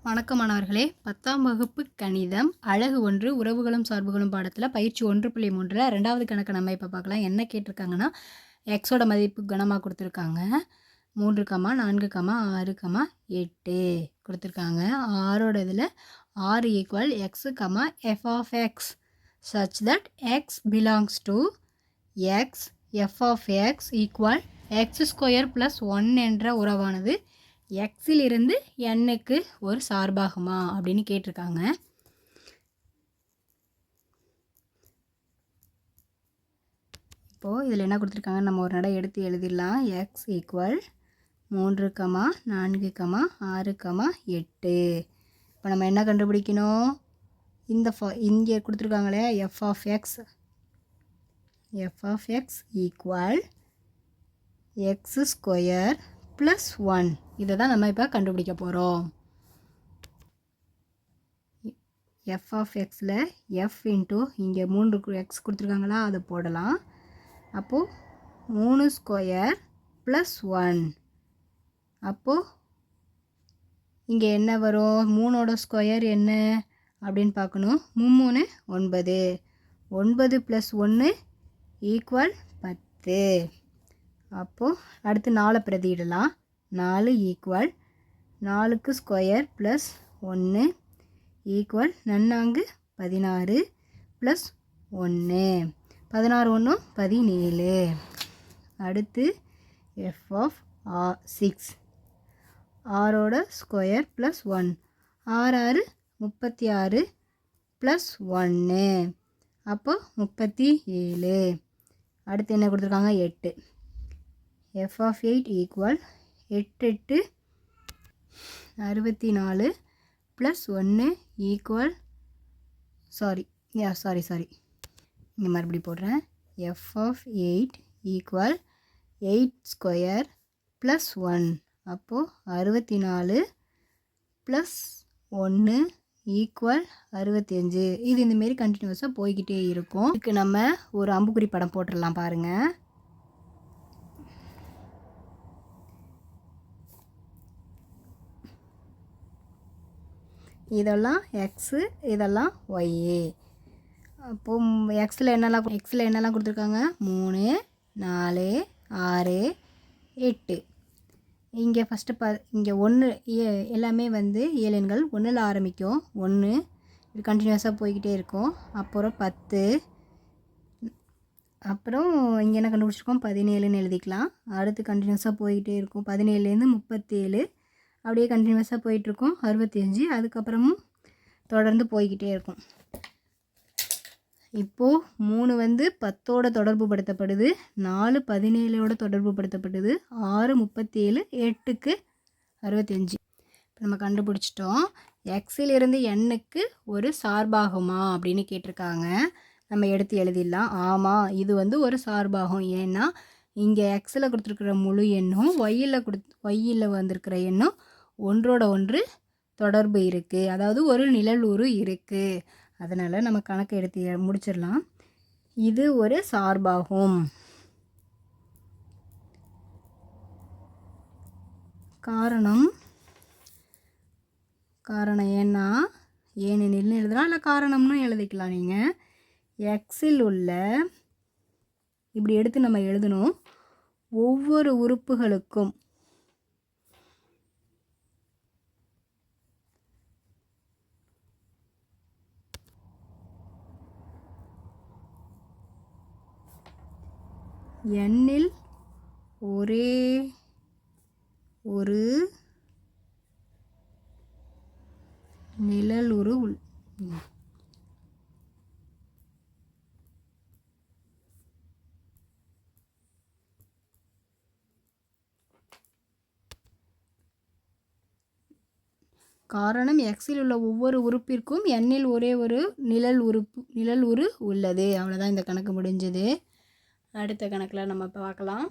வணக்கம் மாணவர்களே, 10ஆம் வகுப்பு கணிதம் அழகு 1 உறவுகளும் சார்புகளும் பாடத்தில் பயிற்சி 1.3 ரெண்டாவது கணக்கு நம்ம இப்போ பார்க்கலாம். என்ன கேட்டிருக்காங்கன்னா, எக்ஸோட மதிப்பு கணமாக கொடுத்துருக்காங்க. 3, 4, 6, 8 கொடுத்துருக்காங்க. ஆரோட இதில் r equal x f of x such that x belongs to x f of X equal X square plus 1 என்ற உறவானது எக்ஸிலிருந்து எண்ணுக்கு ஒரு சார்பாகுமா அப்படின்னு கேட்டிருக்காங்க. இப்போது இதில் என்ன கொடுத்துருக்காங்க, நம்ம ஒரு நடை எடுத்து எழுதிடலாம். X equal 3, 4, 6, 8. இப்போ நம்ம என்ன கண்டுபிடிக்கணும், இங்கே கொடுத்துருக்காங்களே F of X equal X square plus 1. இதை தான் நம்ம இப்போ கண்டுபிடிக்க போகிறோம். எஃப் ஆஃப் எக்ஸில் எஃப் இன்ட்டு இங்கே 3 எக்ஸ் கொடுத்துருக்காங்களா, அதை போடலாம். அப்போது 3 ஸ்கொயர் ப்ளஸ் 1. அப்போது இங்கே என்ன வரும், 3ஓட ஸ்கொயர் என்ன அப்படின்னு பார்க்கணும். 3 9. 9 ப்ளஸ் 1 ஈக்குவல் 10. அப்போது அடுத்து 4 பிரதியிடலாம். 4 ஈக்குவல் 4க்கு ஸ்கொயர் ப்ளஸ் 1 ஈக்குவல் 4 16 ப்ளஸ் 1 16 1 17. அடுத்து எஃப் ஆஃப் 6 ஆரோட ஸ்கொயர் ப்ளஸ் 1 6 36 ப்ளஸ் 1 அப்போ 37. அடுத்து என்ன கொடுத்துருக்காங்க, 8. F of 8 equal 8 8 64 plus 1 equal sorry இங்கே மறுபடி போடுறேன். F of 8 equal 8 square plus 1 அப்போது 64 ப்ளஸ் 1 ஈக்குவல் 65. இது இந்தமாரி கண்டினியூஸாக போய்கிட்டே இருக்கும். இதுக்கு நம்ம ஒரு அம்புக்குறி படம் போட்டுடலாம் பாருங்கள். இதெல்லாம் எக்ஸு, இதெல்லாம் ஒய்ஏ. அப்போது எக்ஸில் என்னெல்லாம் கொடுத்துருக்காங்க, 3 4 6 8. இங்கே ஃபஸ்ட்டு இங்கே 1 எல்லாமே வந்து ஏழெண்கள் 1ல் ஆரம்பிக்கும். 1 இது கண்டினியூஸாக போய்கிட்டே இருக்கும். அப்புறம் 10. அப்புறம் இங்கே என்ன கண்டுபிடிச்சிருக்கோம், 17ன்னு எழுதிக்கலாம். அடுத்து கண்டினியூஸாக போய்கிட்டே இருக்கும். 17லேருந்து 37 அப்படியே கண்டினியூஸாக போயிட்டுருக்கும். 65 அதுக்கப்புறமும் தொடர்ந்து போய்கிட்டே இருக்கும். இப்போது 3 வந்து 10ஓட தொடர்பு படுத்தப்படுது, 4 17ஓட தொடர்பு படுத்தப்படுது, 6 37 8க்கு 65. இப்போ நம்ம கண்டுபிடிச்சிட்டோம். எக்ஸிலிருந்து எண்ணுக்கு ஒரு சார்பாகுமா அப்படின்னு கேட்டிருக்காங்க. நம்ம எடுத்து எழுதிடலாம். ஆமாம், இது வந்து ஒரு சார்பாகும். ஏன்னா இங்கே எக்ஸில் கொடுத்துருக்குற முழு எண்ணும் ஒய்யில் வந்திருக்கிற எண்ணும் ஒன்றோட ஒன்று தொடர்பு இருக்குது. அதாவது ஒரு நிழல் உரு இருக்குது. அதனால் நம்ம கணக்கு எடுத்து முடிச்சிடலாம். இது ஒரு சார்பாகும். காரணம் ஏன்னா ஏனெனில்னு எழுதலாம், இல்லை காரணம்னு எழுதிக்கலாம். நீங்கள் எக்ஸில் உள்ள இப்படி எடுத்து நம்ம எழுதணும். ஒவ்வொரு உறுப்புகளுக்கும் எண்ணில் ஒரே ஒரு நிழலுரு காரணம் எக்ஸில் உள்ள ஒவ்வொரு உறுப்பிற்கும் எண்ணில் ஒரே ஒரு நிழல் உரு உள்ளது. அவ்வளோதான், இந்த கணக்கு முடிஞ்சது. அடுத்த கணக்கில் நம்ம பார்க்கலாம்.